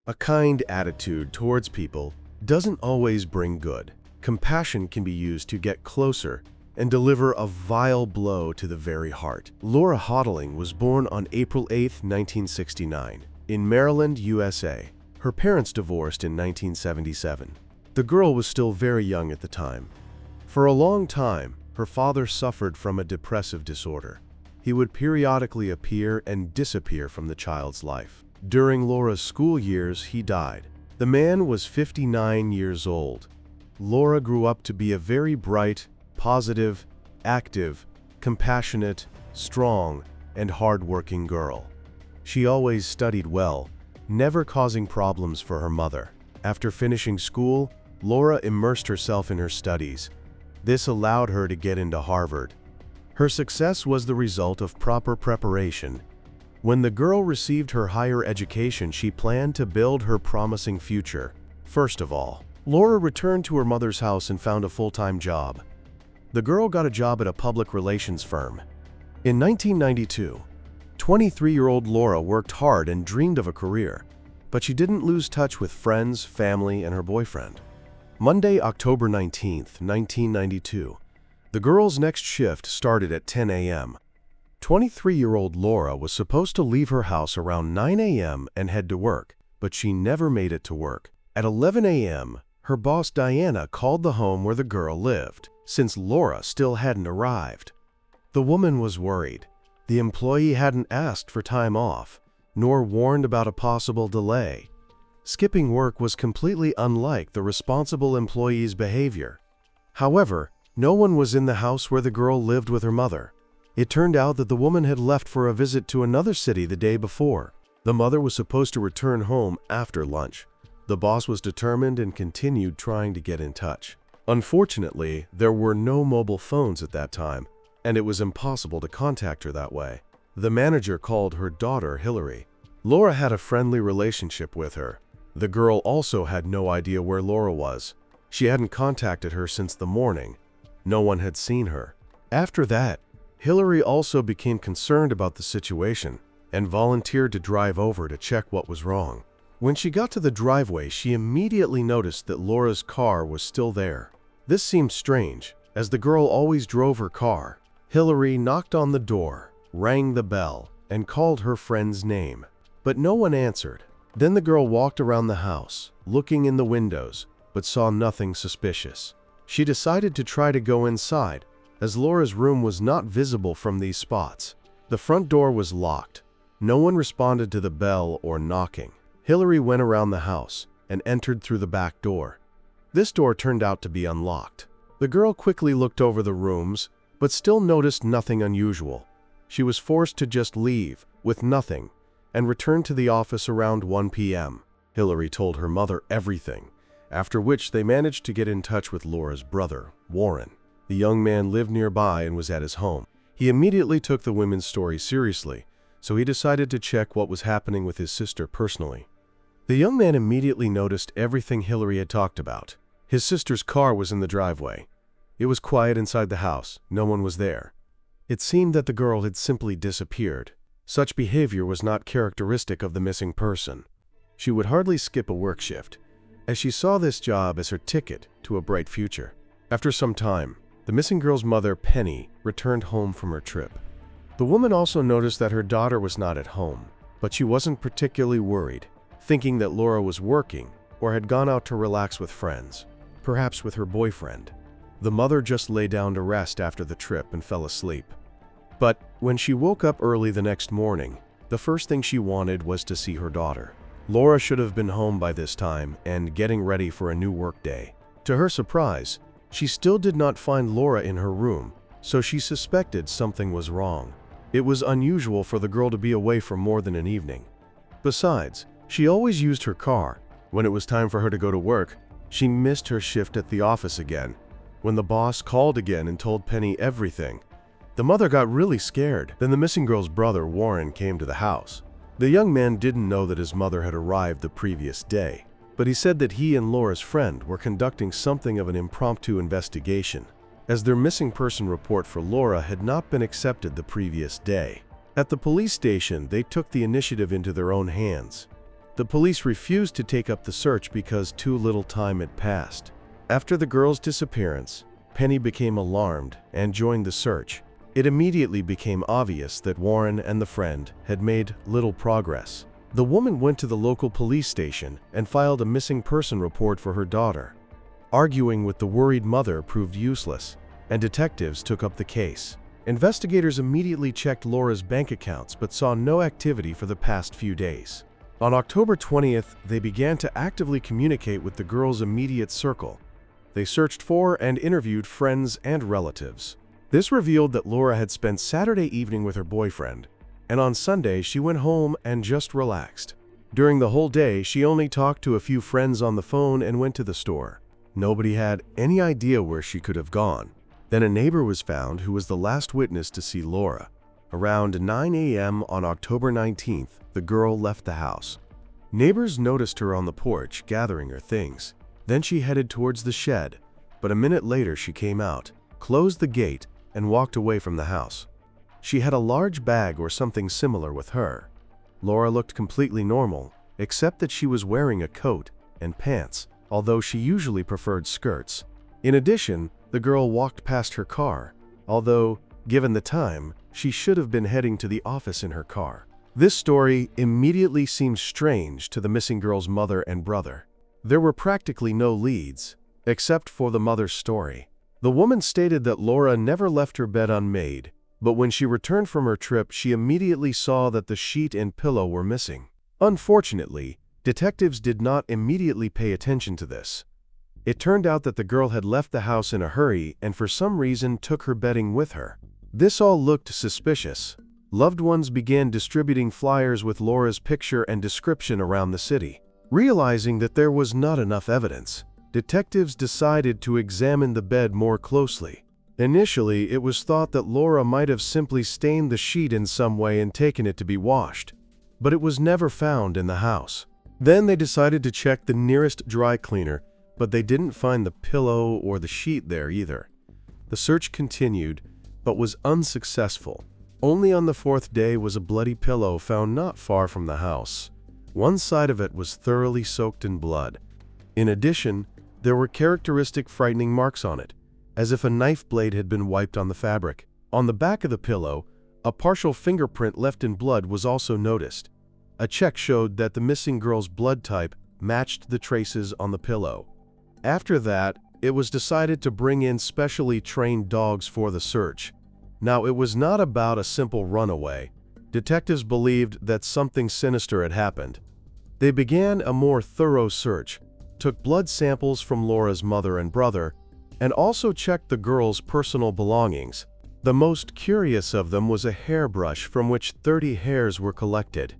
A kind attitude towards people doesn't always bring good. Compassion can be used to get closer and deliver a vile blow to the very heart. Laura Hotaling was born on April 8, 1969, in Maryland, USA. Her parents divorced in 1977. The girl was still very young at the time. For a long time, her father suffered from a depressive disorder. He would periodically appear and disappear from the child's life. During Laura's school years, he died. The man was 59 years old. Laura grew up to be a very bright, positive, active, compassionate, strong, and hard-working girl. She always studied well, never causing problems for her mother. After finishing school, Laura immersed herself in her studies. This allowed her to get into Harvard. Her success was the result of proper preparation. When the girl received her higher education, she planned to build her promising future. First of all, Laura returned to her mother's house and found a full-time job. The girl got a job at a public relations firm. In 1992, 23-year-old Laura worked hard and dreamed of a career, but she didn't lose touch with friends, family, and her boyfriend. Monday, October 19, 1992, the girl's next shift started at 10 a.m. 23-year-old Laura was supposed to leave her house around 9 a.m. and head to work, but she never made it to work. At 11 a.m., her boss Diana called the home where the girl lived, since Laura still hadn't arrived. The woman was worried. The employee hadn't asked for time off, nor warned about a possible delay. Skipping work was completely unlike the responsible employee's behavior. However, no one was in the house where the girl lived with her mother. It turned out that the woman had left for a visit to another city the day before. The mother was supposed to return home after lunch. The boss was determined and continued trying to get in touch. Unfortunately, there were no mobile phones at that time, and it was impossible to contact her that way. The manager called her daughter Hillary. Laura had a friendly relationship with her. The girl also had no idea where Laura was. She hadn't contacted her since the morning. No one had seen her. After that, Hillary also became concerned about the situation and volunteered to drive over to check what was wrong. When she got to the driveway, she immediately noticed that Laura's car was still there. This seemed strange, as the girl always drove her car. Hillary knocked on the door, rang the bell, and called her friend's name, but no one answered. Then the girl walked around the house, looking in the windows, but saw nothing suspicious. She decided to try to go inside, as Laura's room was not visible from these spots. The front door was locked. No one responded to the bell or knocking. Hillary went around the house and entered through the back door. This door turned out to be unlocked. The girl quickly looked over the rooms, but still noticed nothing unusual. She was forced to just leave with nothing and returned to the office around 1 p.m. Hillary told her mother everything, after which they managed to get in touch with Laura's brother, Warren. The young man lived nearby and was at his home. He immediately took the women's story seriously, so he decided to check what was happening with his sister personally. The young man immediately noticed everything Hillary had talked about. His sister's car was in the driveway. It was quiet inside the house. No one was there. It seemed that the girl had simply disappeared. Such behavior was not characteristic of the missing person. She would hardly skip a work shift, as she saw this job as her ticket to a bright future. After some time, the missing girl's mother, Penny, returned home from her trip. The woman also noticed that her daughter was not at home, but she wasn't particularly worried, thinking that Laura was working or had gone out to relax with friends, perhaps with her boyfriend. The mother just lay down to rest after the trip and fell asleep. But when she woke up early the next morning, the first thing she wanted was to see her daughter. Laura should have been home by this time and getting ready for a new workday. To her surprise, she still did not find Laura in her room, so she suspected something was wrong. It was unusual for the girl to be away for more than an evening. Besides, she always used her car. When it was time for her to go to work, she missed her shift at the office again. When the boss called again and told Penny everything, the mother got really scared. Then the missing girl's brother, Warren, came to the house. The young man didn't know that his mother had arrived the previous day, but he said that he and Laura's friend were conducting something of an impromptu investigation, as their missing person report for Laura had not been accepted the previous day. At the police station, they took the initiative into their own hands. The police refused to take up the search because too little time had passed. After the girl's disappearance, Penny became alarmed and joined the search. It immediately became obvious that Warren and the friend had made little progress. The woman went to the local police station and filed a missing person report for her daughter. Arguing with the worried mother proved useless, and detectives took up the case. Investigators immediately checked Laura's bank accounts but saw no activity for the past few days. On October 20th, they began to actively communicate with the girl's immediate circle. They searched for and interviewed friends and relatives. This revealed that Laura had spent Saturday evening with her boyfriend, and on Sunday she went home and just relaxed. During the whole day, she only talked to a few friends on the phone and went to the store. Nobody had any idea where she could have gone. Then a neighbor was found who was the last witness to see Laura. Around 9 a.m. on October 19th, the girl left the house. Neighbors noticed her on the porch gathering her things. Then she headed towards the shed, but a minute later she came out, closed the gate, and walked away from the house. She had a large bag or something similar with her. Laura looked completely normal, except that she was wearing a coat and pants, although she usually preferred skirts. In addition, the girl walked past her car, although, given the time, she should have been heading to the office in her car. This story immediately seemed strange to the missing girl's mother and brother. There were practically no leads, except for the mother's story. The woman stated that Laura never left her bed unmade, but when she returned from her trip, she immediately saw that the sheet and pillow were missing. Unfortunately, detectives did not immediately pay attention to this. It turned out that the girl had left the house in a hurry and for some reason took her bedding with her. This all looked suspicious. Loved ones began distributing flyers with Laura's picture and description around the city. Realizing that there was not enough evidence, detectives decided to examine the bed more closely. Initially, it was thought that Laura might have simply stained the sheet in some way and taken it to be washed, but it was never found in the house. Then they decided to check the nearest dry cleaner, but they didn't find the pillow or the sheet there either. The search continued, but was unsuccessful. Only on the fourth day was a bloody pillow found not far from the house. One side of it was thoroughly soaked in blood. In addition, there were characteristic frightening marks on it, as if a knife blade had been wiped on the fabric. On the back of the pillow, a partial fingerprint left in blood was also noticed. A check showed that the missing girl's blood type matched the traces on the pillow. After that, it was decided to bring in specially trained dogs for the search. Now, it was not about a simple runaway. Detectives believed that something sinister had happened. They began a more thorough search, took blood samples from Laura's mother and brother, and also checked the girl's personal belongings. The most curious of them was a hairbrush from which 30 hairs were collected.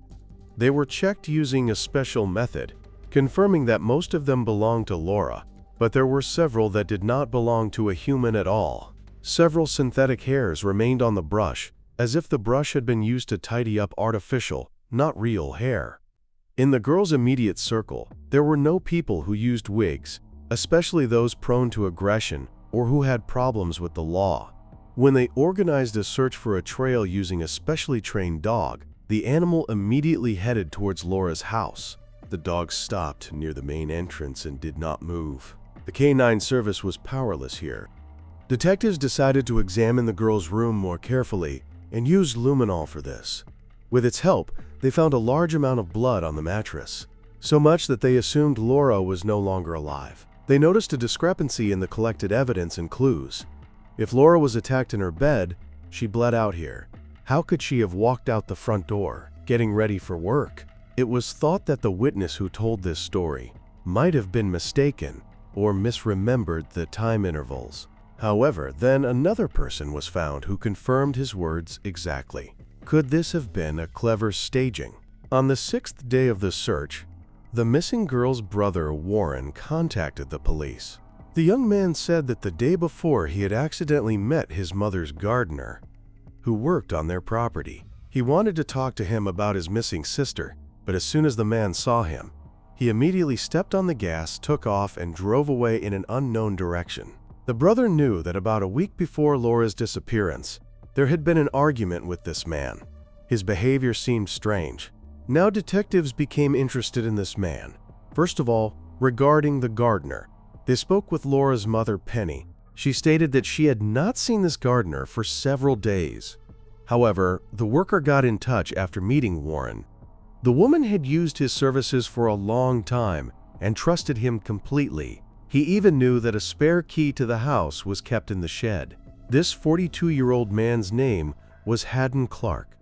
They were checked using a special method, confirming that most of them belonged to Laura, but there were several that did not belong to a human at all. Several synthetic hairs remained on the brush, as if the brush had been used to tidy up artificial, not real hair. In the girl's immediate circle, there were no people who used wigs, especially those prone to aggression or who had problems with the law. When they organized a search for a trail using a specially trained dog, the animal immediately headed towards Laura's house. The dog stopped near the main entrance and did not move. The canine service was powerless here. Detectives decided to examine the girl's room more carefully and used luminol for this. With its help, they found a large amount of blood on the mattress, so much that they assumed Laura was no longer alive. They noticed a discrepancy in the collected evidence and clues. If Laura was attacked in her bed, she bled out here. How could she have walked out the front door, getting ready for work? It was thought that the witness who told this story might have been mistaken or misremembered the time intervals. However, then another person was found who confirmed his words exactly. Could this have been a clever staging? On the 6th day of the search, the missing girl's brother, Warren, contacted the police. The young man said that the day before he had accidentally met his mother's gardener, who worked on their property. He wanted to talk to him about his missing sister, but as soon as the man saw him, he immediately stepped on the gas, took off, and drove away in an unknown direction. The brother knew that about a week before Laura's disappearance, there had been an argument with this man. His behavior seemed strange. Now detectives became interested in this man. First of all, regarding the gardener. They spoke with Laura's mother, Penny. She stated that she had not seen this gardener for several days. However, the worker got in touch after meeting Warren. The woman had used his services for a long time and trusted him completely. He even knew that a spare key to the house was kept in the shed. This 42-year-old man's name was Hadden Clark.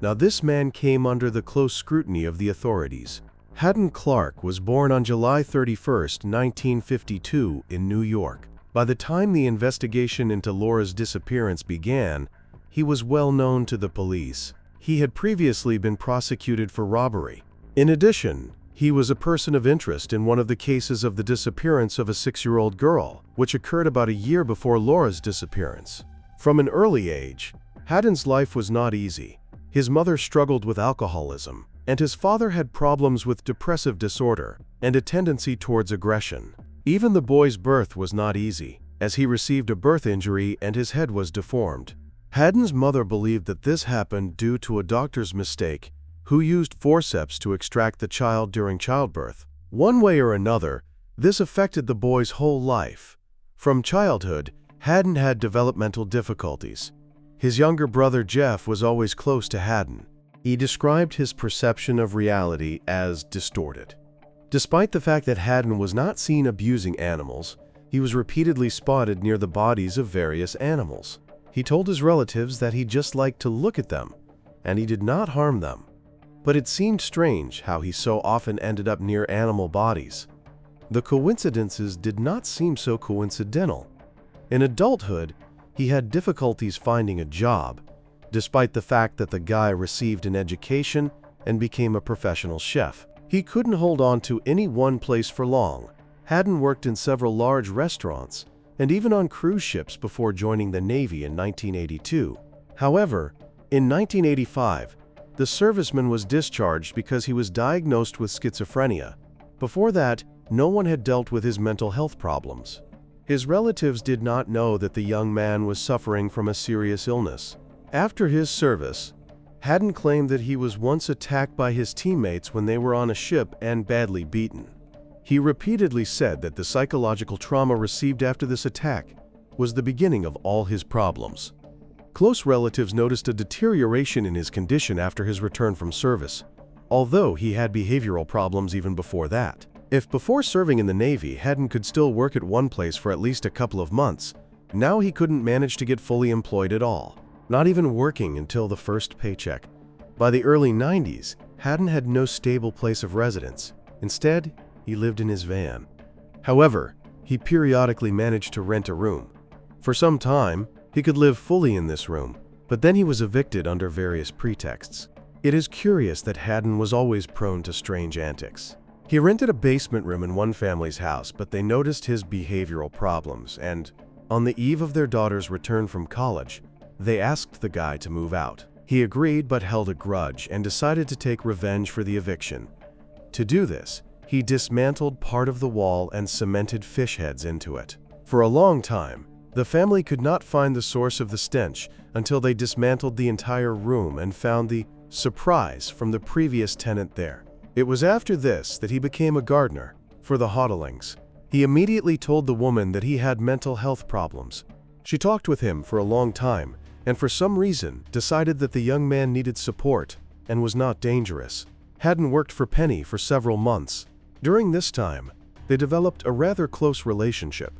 Now, this man came under the close scrutiny of the authorities. Hadden Clark was born on July 31, 1952, in New York. By the time the investigation into Laura's disappearance began, he was well known to the police. He had previously been prosecuted for robbery. In addition, he was a person of interest in one of the cases of the disappearance of a 6-year-old girl, which occurred about a year before Laura's disappearance. From an early age, Hadden's life was not easy. His mother struggled with alcoholism, and his father had problems with depressive disorder and a tendency towards aggression. Even the boy's birth was not easy, as he received a birth injury and his head was deformed. Hadden's mother believed that this happened due to a doctor's mistake who used forceps to extract the child during childbirth. One way or another, this affected the boy's whole life. From childhood, Hadden had developmental difficulties. His younger brother Jeff was always close to Hadden. He described his perception of reality as distorted. Despite the fact that Hadden was not seen abusing animals, he was repeatedly spotted near the bodies of various animals. He told his relatives that he just liked to look at them, and he did not harm them. But it seemed strange how he so often ended up near animal bodies. The coincidences did not seem so coincidental. In adulthood, he had difficulties finding a job, despite the fact that the guy received an education and became a professional chef. He couldn't hold on to any one place for long. Hadden worked in several large restaurants and even on cruise ships before joining the Navy in 1982. However, in 1985, the serviceman was discharged because he was diagnosed with schizophrenia. Before that, no one had dealt with his mental health problems. His relatives did not know that the young man was suffering from a serious illness. After his service, Hadden claimed that he was once attacked by his teammates when they were on a ship and badly beaten. He repeatedly said that the psychological trauma received after this attack was the beginning of all his problems. Close relatives noticed a deterioration in his condition after his return from service, although he had behavioral problems even before that. If before serving in the Navy, Hadden could still work at one place for at least a couple of months, now he couldn't manage to get fully employed at all, not even working until the first paycheck. By the early 90s, Hadden had no stable place of residence. Instead, he lived in his van. However, he periodically managed to rent a room. For some time, he could live fully in this room, but then he was evicted under various pretexts. It is curious that Hadden was always prone to strange antics. He rented a basement room in one family's house, but they noticed his behavioral problems, and on the eve of their daughter's return from college, they asked the guy to move out. He agreed but held a grudge and decided to take revenge for the eviction. To do this, he dismantled part of the wall and cemented fish heads into it. For a long time, the family could not find the source of the stench until they dismantled the entire room and found the surprise from the previous tenant there. It was after this that he became a gardener for the Hotalings. He immediately told the woman that he had mental health problems. She talked with him for a long time and for some reason decided that the young man needed support and was not dangerous. Hadden worked for Penny for several months. During this time, they developed a rather close relationship.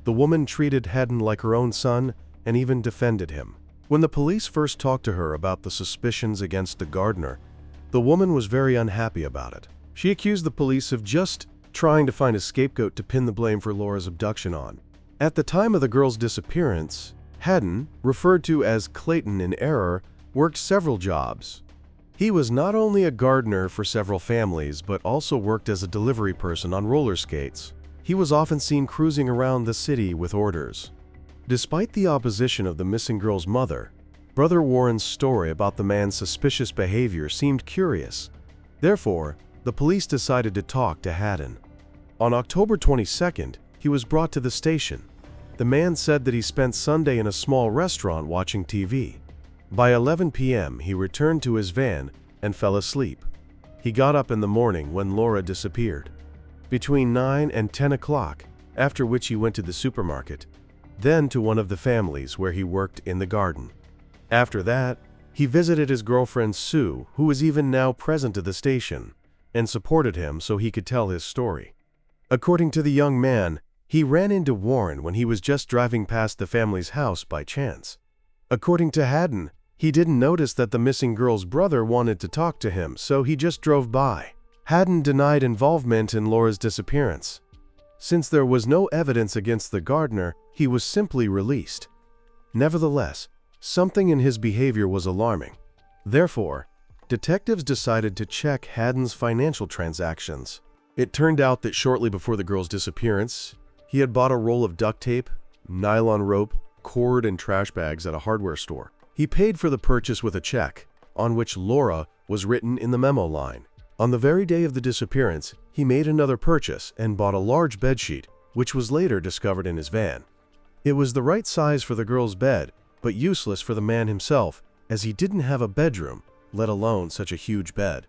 The woman treated Hadden like her own son and even defended him. When the police first talked to her about the suspicions against the gardener, the woman was very unhappy about it. She accused the police of just trying to find a scapegoat to pin the blame for Laura's abduction on. At the time of the girl's disappearance, Hadden, referred to as Clayton in error, worked several jobs. He was not only a gardener for several families, but also worked as a delivery person on roller skates. He was often seen cruising around the city with orders. Despite the opposition of the missing girl's mother, Brother Warren's story about the man's suspicious behavior seemed curious. Therefore, the police decided to talk to Hadden. On October 22nd, he was brought to the station. The man said that he spent Sunday in a small restaurant watching TV. By 11 p.m., he returned to his van and fell asleep. He got up in the morning when Laura disappeared, between 9 and 10 o'clock, after which he went to the supermarket, then to one of the families where he worked in the garden. After that, he visited his girlfriend Sue, who was even now present at the station, and supported him so he could tell his story. According to the young man, he ran into Warren when he was just driving past the family's house by chance. According to Hadden, he didn't notice that the missing girl's brother wanted to talk to him, so he just drove by. Hadden denied involvement in Laura's disappearance. Since there was no evidence against the gardener, he was simply released. Nevertheless, something in his behavior was alarming. Therefore, detectives decided to check Hadden's financial transactions. It turned out that shortly before the girl's disappearance, he had bought a roll of duct tape, nylon rope, cord, and trash bags at a hardware store. He paid for the purchase with a check, on which Laura was written in the memo line. On the very day of the disappearance, he made another purchase and bought a large bedsheet, which was later discovered in his van. It was the right size for the girl's bed, but useless for the man himself, as he didn't have a bedroom, let alone such a huge bed.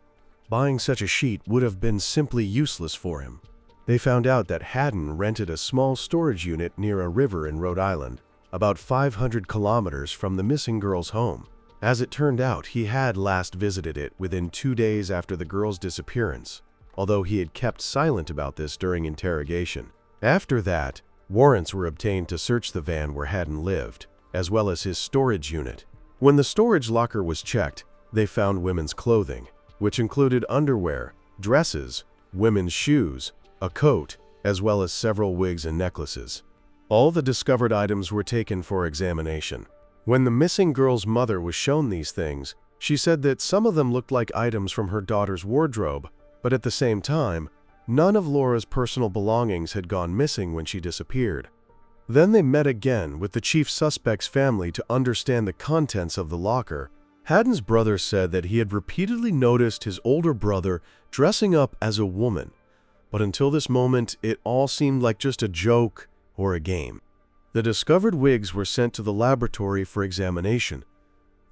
Buying such a sheet would have been simply useless for him. They found out that Hadden rented a small storage unit near a river in Rhode Island, about 500 kilometers from the missing girl's home. As it turned out, he had last visited it within 2 days after the girl's disappearance, although he had kept silent about this during interrogation. After that, warrants were obtained to search the van where Hadden lived, as well as his storage unit. When the storage locker was checked, they found women's clothing, which included underwear, dresses, women's shoes, a coat, as well as several wigs and necklaces. All the discovered items were taken for examination. When the missing girl's mother was shown these things, she said that some of them looked like items from her daughter's wardrobe, but at the same time, none of Laura's personal belongings had gone missing when she disappeared. Then they met again with the chief suspect's family to understand the contents of the locker. Hadden's brother said that he had repeatedly noticed his older brother dressing up as a woman, but until this moment, it all seemed like just a joke or a game. The discovered wigs were sent to the laboratory for examination.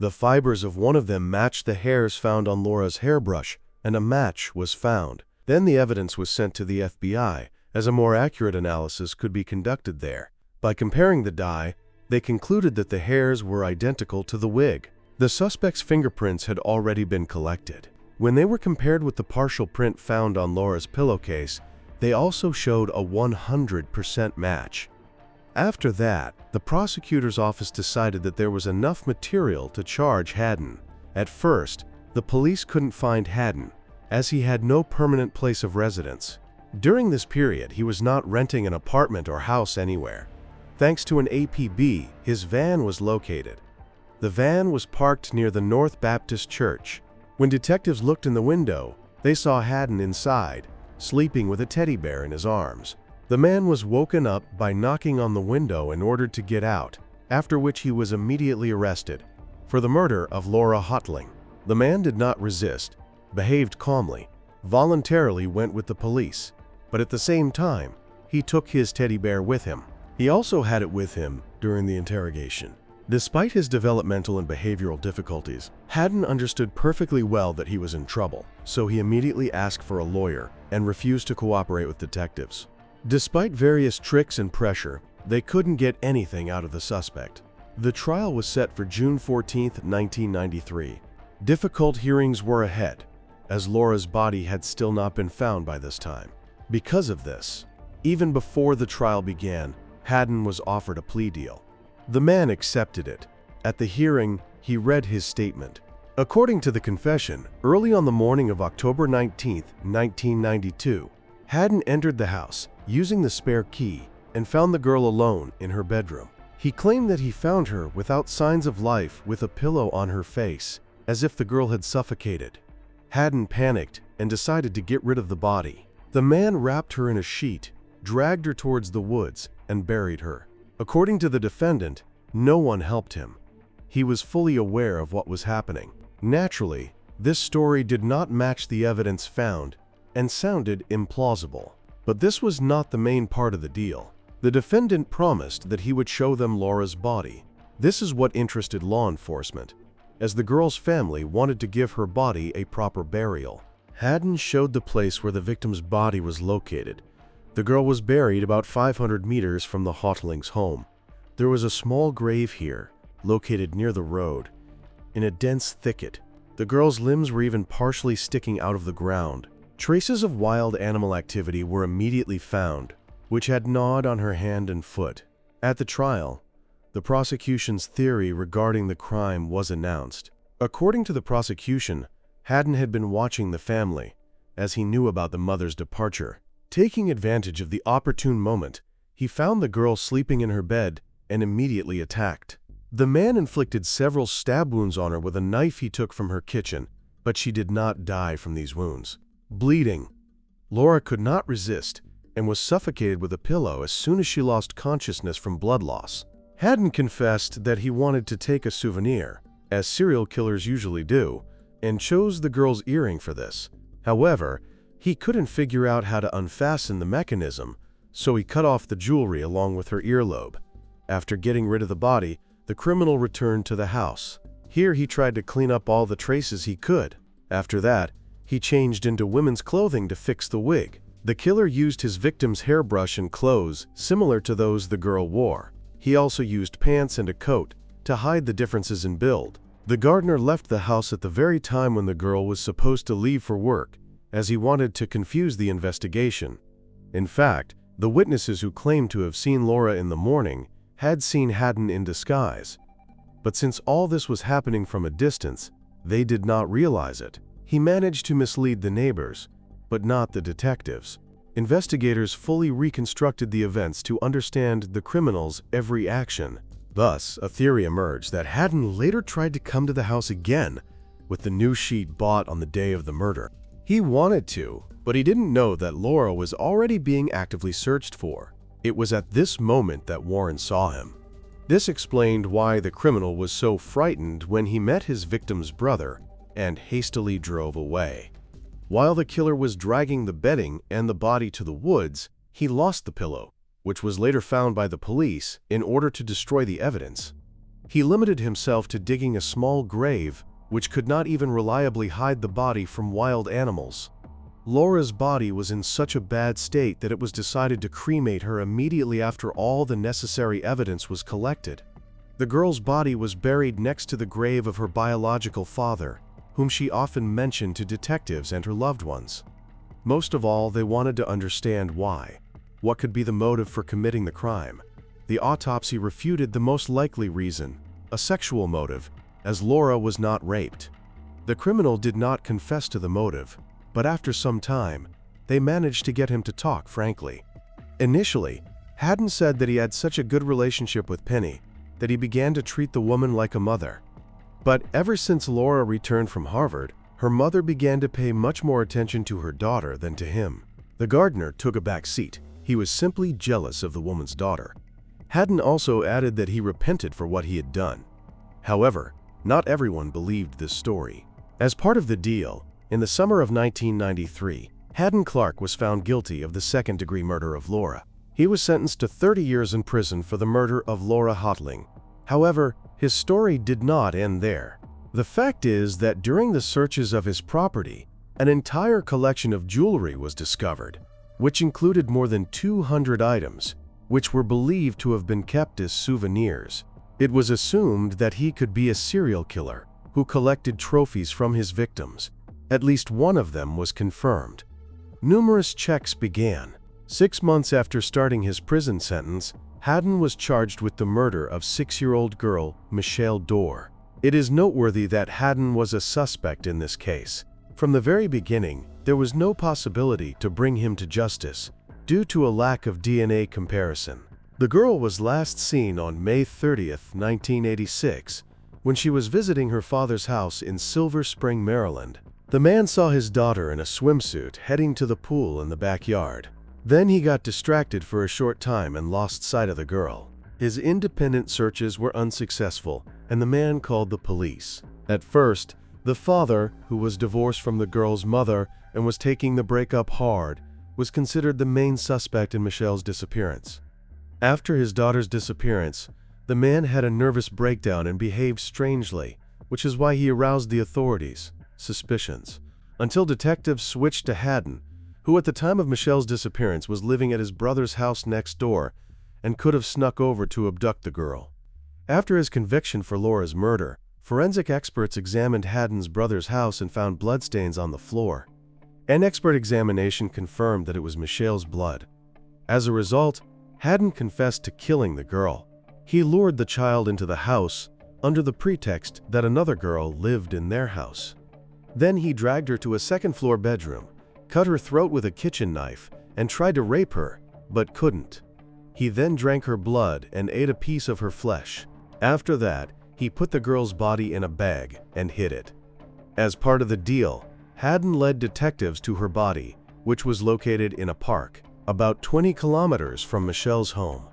The fibers of one of them matched the hairs found on Laura's hairbrush, and a match was found. Then the evidence was sent to the FBI, as a more accurate analysis could be conducted there. By comparing the dye, they concluded that the hairs were identical to the wig. The suspect's fingerprints had already been collected. When they were compared with the partial print found on Laura's pillowcase, they also showed a 100% match. After that, the prosecutor's office decided that there was enough material to charge Hadden. At first, the police couldn't find Hadden, as he had no permanent place of residence. During this period, he was not renting an apartment or house anywhere. Thanks to an APB, his van was located. The van was parked near the North Baptist Church. When detectives looked in the window, they saw Hadden inside, sleeping with a teddy bear in his arms. The man was woken up by knocking on the window and ordered to get out, after which he was immediately arrested for the murder of Laura Hotaling. The man did not resist, behaved calmly, voluntarily went with the police, but at the same time, he took his teddy bear with him. He also had it with him during the interrogation. Despite his developmental and behavioral difficulties, Hadden understood perfectly well that he was in trouble, so he immediately asked for a lawyer and refused to cooperate with detectives. Despite various tricks and pressure, they couldn't get anything out of the suspect. The trial was set for June 14, 1993. Difficult hearings were ahead, as Laura's body had still not been found by this time. Because of this, even before the trial began, Hadden was offered a plea deal. The man accepted it. At the hearing, he read his statement. According to the confession, early on the morning of October 19, 1992, Hadden entered the house using the spare key and found the girl alone in her bedroom. He claimed that he found her without signs of life with a pillow on her face, as if the girl had suffocated. Hadden panicked and decided to get rid of the body. The man wrapped her in a sheet, dragged her towards the woods, and buried her. According to the defendant, no one helped him. He was fully aware of what was happening. Naturally, this story did not match the evidence found and sounded implausible. But this was not the main part of the deal. The defendant promised that he would show them Laura's body. This is what interested law enforcement, as the girl's family wanted to give her body a proper burial. Hadden showed the place where the victim's body was located. The girl was buried about 500 meters from the Hotaling's home. There was a small grave here, located near the road, in a dense thicket. The girl's limbs were even partially sticking out of the ground. Traces of wild animal activity were immediately found, which had gnawed on her hand and foot. At the trial, the prosecution's theory regarding the crime was announced. According to the prosecution, Hadden had been watching the family, as he knew about the mother's departure. Taking advantage of the opportune moment, he found the girl sleeping in her bed and immediately attacked. The man inflicted several stab wounds on her with a knife he took from her kitchen, but she did not die from these wounds. Bleeding, Laura could not resist and was suffocated with a pillow as soon as she lost consciousness from blood loss. Hadden confessed that he wanted to take a souvenir, as serial killers usually do, and chose the girl's earring for this. However, he couldn't figure out how to unfasten the mechanism, so he cut off the jewelry along with her earlobe. After getting rid of the body, the criminal returned to the house. Here he tried to clean up all the traces he could. After that, he changed into women's clothing to fix the wig. The killer used his victim's hairbrush and clothes similar to those the girl wore. He also used pants and a coat to hide the differences in build. The gardener left the house at the very time when the girl was supposed to leave for work, as he wanted to confuse the investigation. In fact, the witnesses who claimed to have seen Laura in the morning had seen Hadden in disguise. But since all this was happening from a distance, they did not realize it. He managed to mislead the neighbors, but not the detectives. Investigators fully reconstructed the events to understand the criminal's every action. Thus, a theory emerged that Hadden later tried to come to the house again with the new sheet bought on the day of the murder. He wanted to, but he didn't know that Laura was already being actively searched for. It was at this moment that Warren saw him. This explained why the criminal was so frightened when he met his victim's brother and hastily drove away. While the killer was dragging the bedding and the body to the woods, he lost the pillow, which was later found by the police in order to destroy the evidence. He limited himself to digging a small grave, which could not even reliably hide the body from wild animals. Laura's body was in such a bad state that it was decided to cremate her immediately after all the necessary evidence was collected. The girl's body was buried next to the grave of her biological father, whom she often mentioned to detectives and her loved ones. Most of all, they wanted to understand why. What could be the motive for committing the crime? The autopsy refuted the most likely reason, a sexual motive, as Laura was not raped. The criminal did not confess to the motive, but after some time, they managed to get him to talk frankly. Initially, Hadden said that he had such a good relationship with Penny that he began to treat the woman like a mother. But ever since Laura returned from Harvard, her mother began to pay much more attention to her daughter than to him. The gardener took a back seat. He was simply jealous of the woman's daughter. Hadden also added that he repented for what he had done. However, not everyone believed this story. As part of the deal, in the summer of 1993, Hadden Clark was found guilty of the second-degree murder of Laura. He was sentenced to 30 years in prison for the murder of Laura Hotaling. However, his story did not end there. The fact is that during the searches of his property, an entire collection of jewelry was discovered, which included more than 200 items, which were believed to have been kept as souvenirs. It was assumed that he could be a serial killer who collected trophies from his victims. At least one of them was confirmed. Numerous checks began. 6 months after starting his prison sentence, Hadden was charged with the murder of 6-year-old girl Michelle Dorr. It is noteworthy that Hadden was a suspect in this case. From the very beginning, there was no possibility to bring him to justice due to a lack of DNA comparison. The girl was last seen on May 30th, 1986, when she was visiting her father's house in Silver Spring, Maryland. The man saw his daughter in a swimsuit heading to the pool in the backyard. Then he got distracted for a short time and lost sight of the girl. His independent searches were unsuccessful, and the man called the police. At first, the father, who was divorced from the girl's mother and was taking the breakup hard, was considered the main suspect in Michelle's disappearance. After his daughter's disappearance, the man had a nervous breakdown and behaved strangely, which is why he aroused the authorities' suspicions. until detectives switched to Hadden, who at the time of Michelle's disappearance was living at his brother's house next door and could have snuck over to abduct the girl. After his conviction for Laura's murder, forensic experts examined Hadden's brother's house and found bloodstains on the floor. An expert examination confirmed that it was Michelle's blood. As a result, Hadden confessed to killing the girl. He lured the child into the house under the pretext that another girl lived in their house. Then he dragged her to a second-floor bedroom, cut her throat with a kitchen knife, and tried to rape her, but couldn't. He then drank her blood and ate a piece of her flesh. After that, he put the girl's body in a bag and hid it. As part of the deal, Hadden led detectives to her body, which was located in a park, about 20 kilometers from Michelle's home.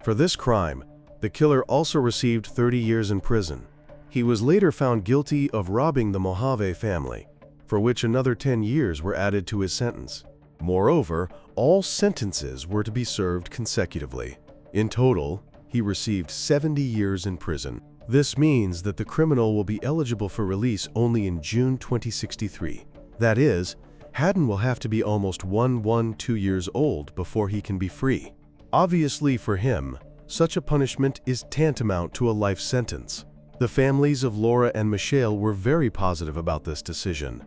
For this crime, the killer also received 30 years in prison. He was later found guilty of robbing the Mojave family, for which another 10 years were added to his sentence. Moreover, all sentences were to be served consecutively. In total, he received 70 years in prison. This means that the criminal will be eligible for release only in June 2063. That is, Hadden will have to be almost 112 years old before he can be free. Obviously for him, such a punishment is tantamount to a life sentence. The families of Laura and Michelle were very positive about this decision.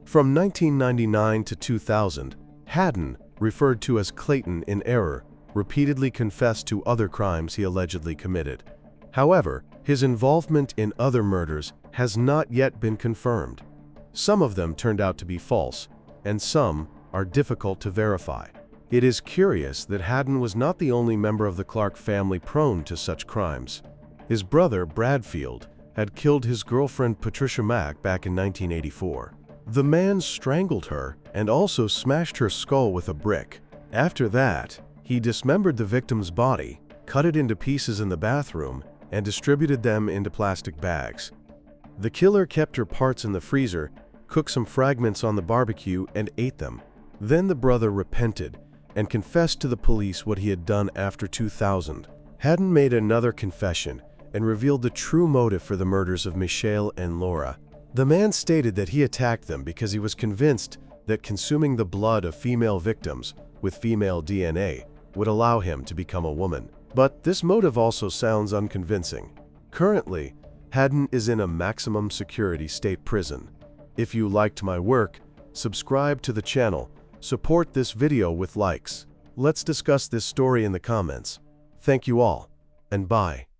From 1999 to 2000, Hadden, referred to as Clayton in error, repeatedly confessed to other crimes he allegedly committed. However, his involvement in other murders has not yet been confirmed. Some of them turned out to be false, and some are difficult to verify. It is curious that Hadden was not the only member of the Clark family prone to such crimes. His brother, Bradfield, had killed his girlfriend Patricia Mack back in 1984. The man strangled her and also smashed her skull with a brick. After that, he dismembered the victim's body, cut it into pieces in the bathroom, and distributed them into plastic bags. The killer kept her parts in the freezer, cooked some fragments on the barbecue, and ate them. Then the brother repented and confessed to the police what he had done after 2000. Hadden made another confession and revealed the true motive for the murders of Michelle and Laura. The man stated that he attacked them because he was convinced that consuming the blood of female victims with female DNA would allow him to become a woman. But this motive also sounds unconvincing. Currently, Hadden is in a maximum security state prison. If you liked my work, subscribe to the channel, support this video with likes. Let's discuss this story in the comments. Thank you all, and bye.